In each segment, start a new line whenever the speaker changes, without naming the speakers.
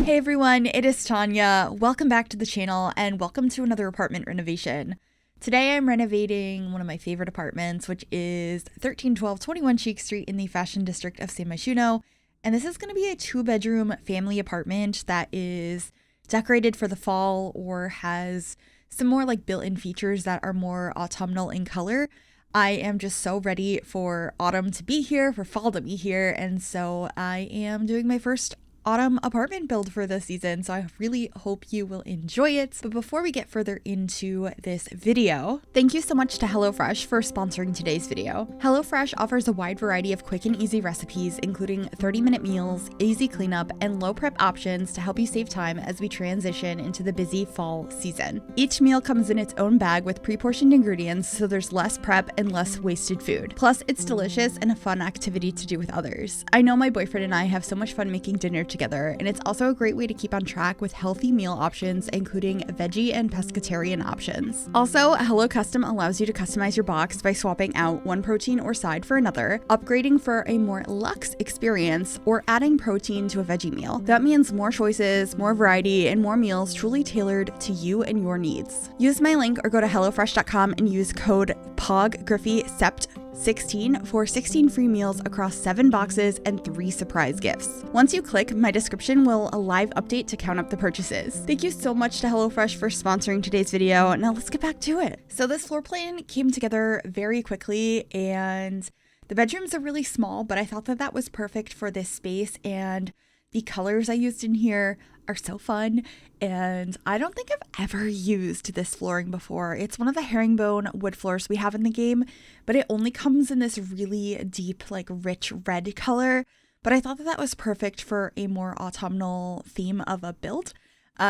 Hey everyone, it is Tanya. Welcome back to the channel and welcome to another apartment renovation. Today I'm renovating one of my favorite apartments, which is 131221 Chic Street in the fashion district of San Myshuno. And this is going to be a 2-bedroom family apartment that is decorated for the fall or has some more like built-in features that are more autumnal in color. I am just so ready for autumn to be here, for fall to be here, and so I am doing my first autumn apartment build for this season, so I really hope you will enjoy it. But before we get further into this video, thank you so much to HelloFresh for sponsoring today's video. HelloFresh offers a wide variety of quick and easy recipes, including 30-minute meals, easy cleanup, and low prep options to help you save time as we transition into the busy fall season. Each meal comes in its own bag with pre-portioned ingredients, so there's less prep and less wasted food. Plus, it's delicious and a fun activity to do with others. I know my boyfriend and I have so much fun making dinner together, and it's also a great way to keep on track with healthy meal options, including veggie and pescatarian options. Also, Hello Custom allows you to customize your box by swapping out one protein or side for another, upgrading for a more luxe experience, or adding protein to a veggie meal. That means more choices, more variety, and more meals truly tailored to you and your needs. Use my link or go to HelloFresh.com and use code POGGRYPHI16 for 16 free meals across 7 boxes and 3 surprise gifts. Once you click, my description will a live update to count up the purchases. Thank you so much to HelloFresh for sponsoring today's video. Now let's get back to it. So this floor plan came together very quickly, and the bedrooms are really small, but I thought that that was perfect for this space, and the colors I used in here are so fun, and I don't think I've ever used this flooring before. It's one of the herringbone wood floors we have in the game, but it only comes in this really deep, like rich red color. But I thought that that was perfect for a more autumnal theme of a build.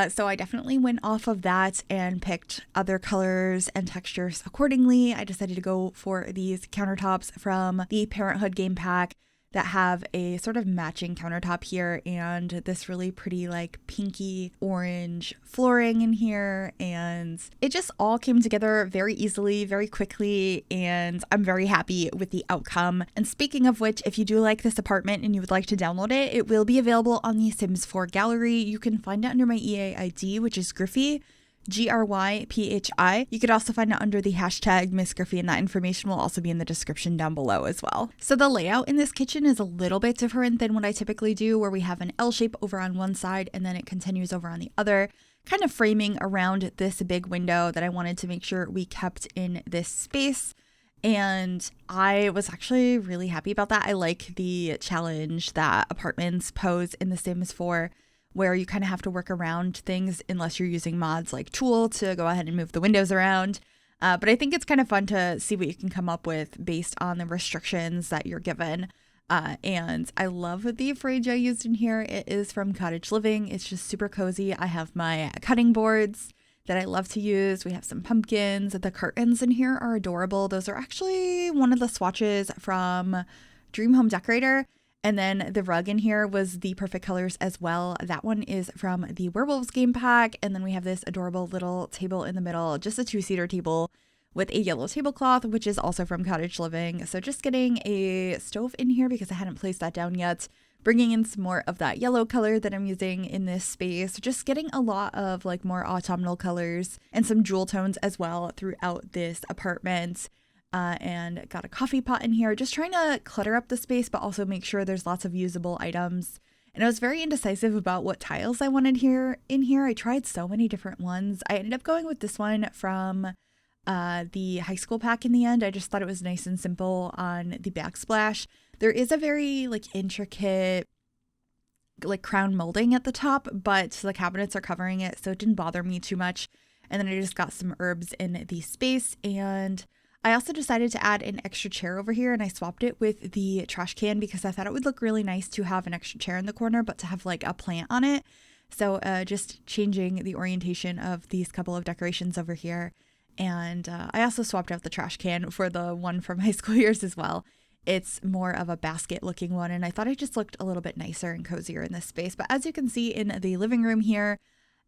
So I definitely went off of that and picked other colors and textures accordingly. I decided to go for these countertops from the Parenthood game pack that have a sort of matching countertop here and this really pretty like pinky orange flooring in here, and it just all came together very easily, very quickly, and I'm very happy with the outcome. And speaking of which, if you do like this apartment and you would like to download it, it will be available on the Sims 4 gallery. You can find it under my EA ID, which is Gryphi, Gryphi. You could also find it under the hashtag Miss Gryphi, and that information will also be in the description down below as well. So the layout in this kitchen is a little bit different than what I typically do, where we have an L shape over on one side and then it continues over on the other, kind of framing around this big window that I wanted to make sure we kept in this space. And I was actually really happy about that. I like the challenge that apartments pose in The Sims 4, where you kind of have to work around things unless you're using mods like Tool to go ahead and move the windows around. But I think it's kind of fun to see what you can come up with based on the restrictions that you're given. And I love the fridge I used in here. It is from Cottage Living. It's just super cozy. I have my cutting boards that I love to use. We have some pumpkins. The curtains in here are adorable. Those are actually one of the swatches from Dream Home Decorator. And then the rug in here was the perfect colors as well. That one is from the Werewolves game pack. And then we have this adorable little table in the middle, just a 2-seater table with a yellow tablecloth, which is also from Cottage Living. So just getting a stove in here because I hadn't placed that down yet. Bringing in some more of that yellow color that I'm using in this space. Just getting a lot of like more autumnal colors and some jewel tones as well throughout this apartment. And got a coffee pot in here, just trying to clutter up the space, but also make sure there's lots of usable items. And I was very indecisive about what tiles I wanted in here. I tried so many different ones. I ended up going with this one from the high school pack in the end. I just thought it was nice and simple on the backsplash. There is a very like intricate like crown molding at the top, but the cabinets are covering it, so it didn't bother me too much. And then I just got some herbs in the space, and I also decided to add an extra chair over here, and I swapped it with the trash can because I thought it would look really nice to have an extra chair in the corner, but to have like a plant on it. So just changing the orientation of these couple of decorations over here. And I also swapped out the trash can for the one from high school years as well. It's more of a basket looking one, and I thought it just looked a little bit nicer and cozier in this space. But as you can see in the living room here,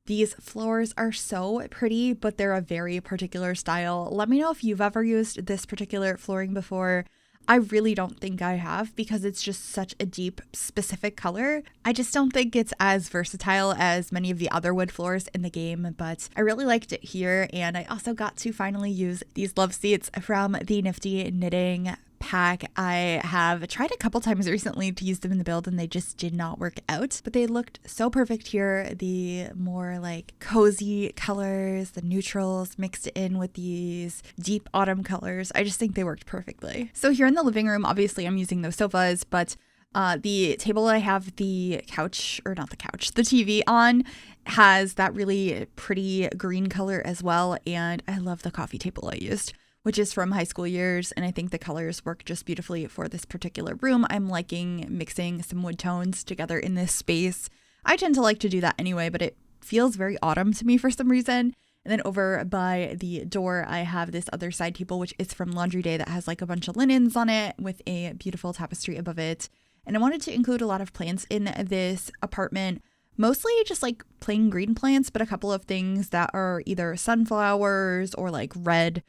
these floors are so pretty, but they're a very particular style. Let me know if you've ever used this particular flooring before. I really don't think I have, because it's just such a deep, specific color. I just don't think it's as versatile as many of the other wood floors in the game, but I really liked it here. And I also got to finally use these love seats from the Nifty Knitting pack. I have tried a couple times recently to use them in the build and they just did not work out, but they looked so perfect here. The more like cozy colors, the neutrals mixed in with these deep autumn colors, I just think they worked perfectly. So here in the living room, obviously I'm using those sofas, but the table I have the TV on has that really pretty green color as well, and I love the coffee table I used, which is from high school years, and I think the colors work just beautifully for this particular room. I'm liking mixing some wood tones together in this space. I tend to like to do that anyway, but it feels very autumn to me for some reason. And then over by the door, I have this other side table, which is from Laundry Day, that has like a bunch of linens on it with a beautiful tapestry above it. And I wanted to include a lot of plants in this apartment, mostly just like plain green plants, but a couple of things that are either sunflowers or like red,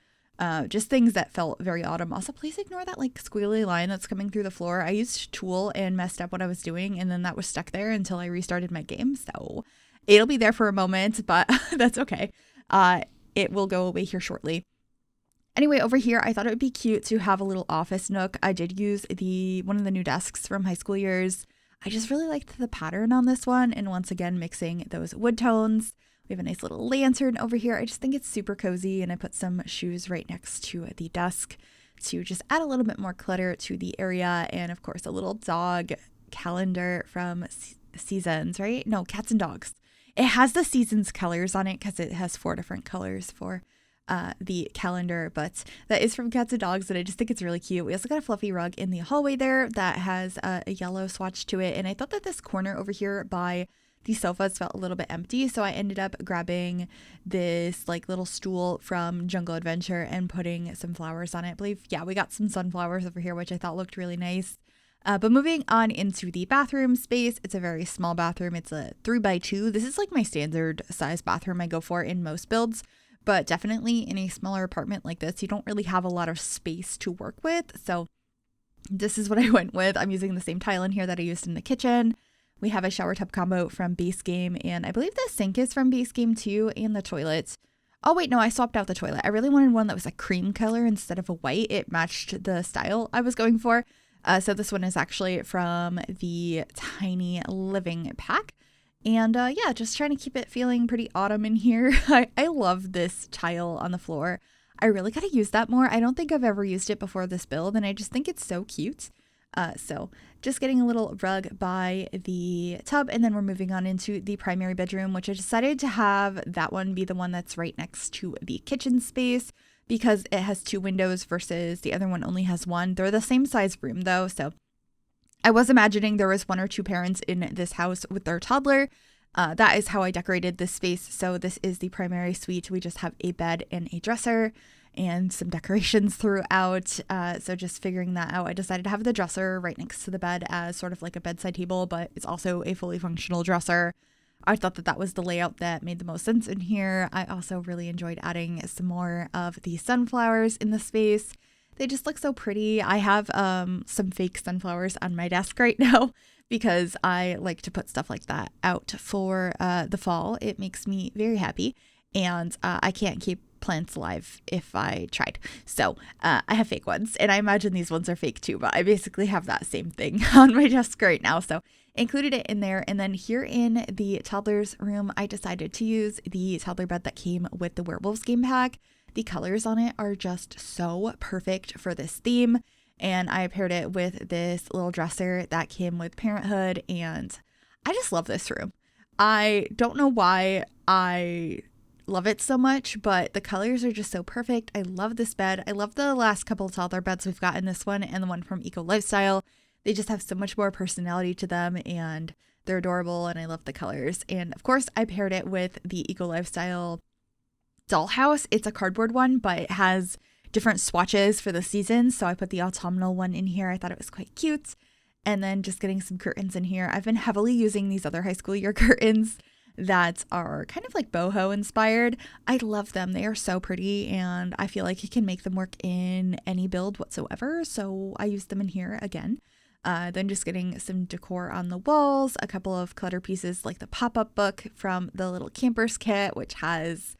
just things that felt very autumn. Also, please ignore that like squiggly line that's coming through the floor. I used Tool and messed up what I was doing, and then that was stuck there until I restarted my game. So it'll be there for a moment, but that's okay. It will go away here shortly. Anyway, over here, I thought it would be cute to have a little office nook. I did use one of the new desks from high school years. I just really liked the pattern on this one, and once again, mixing those wood tones. We have a nice little lantern over here. I just think it's super cozy, and I put some shoes right next to the desk to just add a little bit more clutter to the area. And of course, a little dog calendar from Seasons, right? No, Cats and Dogs. It has the Seasons colors on it because it has 4 different colors for the calendar, but that is from Cats and Dogs, and I just think it's really cute. We also got a fluffy rug in the hallway there that has a yellow swatch to it, and I thought that this corner over here by the sofas felt a little bit empty, so I ended up grabbing this like little stool from Jungle Adventure and putting some flowers on it. I believe, yeah, we got some sunflowers over here, which I thought looked really nice. But moving on into the bathroom space, it's a very small bathroom. It's a 3x2. This is like my standard size bathroom I go for in most builds, but definitely in a smaller apartment like this, you don't really have a lot of space to work with. So this is what I went with. I'm using the same tile in here that I used in the kitchen. We have a shower tub combo from Base Game, and I believe the sink is from Base Game too, and the toilet. Oh wait, no, I swapped out the toilet. I really wanted one that was a cream color instead of a white. It matched the style I was going for. So this one is actually from the Tiny Living pack. And yeah, just trying to keep it feeling pretty autumn in here. I love this tile on the floor. I really got to use that more. I don't think I've ever used it before this build, and I just think it's so cute. So just getting a little rug by the tub, and then we're moving on into the primary bedroom, which I decided to have that one be the one that's right next to the kitchen space because it has 2 windows versus the other one only has 1. They're the same size room though, so I was imagining there was 1 or 2 parents in this house with their toddler. That is how I decorated this space. So this is the primary suite. We just have a bed and a dresser and some decorations throughout. So just figuring that out, I decided to have the dresser right next to the bed as sort of like a bedside table, but it's also a fully functional dresser. I thought that that was the layout that made the most sense in here. I also really enjoyed adding some more of the sunflowers in the space. They just look so pretty. I have some fake sunflowers on my desk right now because I like to put stuff like that out for the fall. It makes me very happy, and I can't keep plants alive if I tried. So I have fake ones, and I imagine these ones are fake too, but I basically have that same thing on my desk right now. So included it in there. And then here in the toddler's room, I decided to use the toddler bed that came with the Werewolves game pack. The colors on it are just so perfect for this theme. And I paired it with this little dresser that came with Parenthood. And I just love this room. I don't know why I love it so much, but the colors are just so perfect. I love this bed. I love the last couple of toddler beds we've got in this one and the one from Eco Lifestyle. They just have so much more personality to them, and they're adorable, and I love the colors. And of course, I paired it with the Eco Lifestyle dollhouse. It's a cardboard one, but it has different swatches for the seasons. So I put the autumnal one in here. I thought it was quite cute. And then just getting some curtains in here. I've been heavily using these other high school year curtains that are kind of like boho inspired. I love them. They are so pretty, and I feel like you can make them work in any build whatsoever. So I used them in here again. Then just getting some decor on the walls, a couple of clutter pieces like the pop-up book from the little campers kit, which has,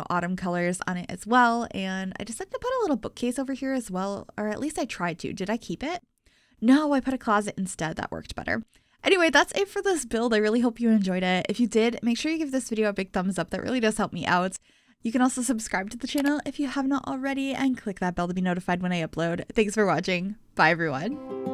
autumn colors on it as well. And I decided to put a little bookcase over here as well, or at least I tried to. Did I keep it? No, I put a closet instead. That worked better. Anyway, that's it for this build. I really hope you enjoyed it. If you did, make sure you give this video a big thumbs up. That really does help me out. You can also subscribe to the channel if you have not already, and click that bell to be notified when I upload. Thanks for watching. Bye, everyone.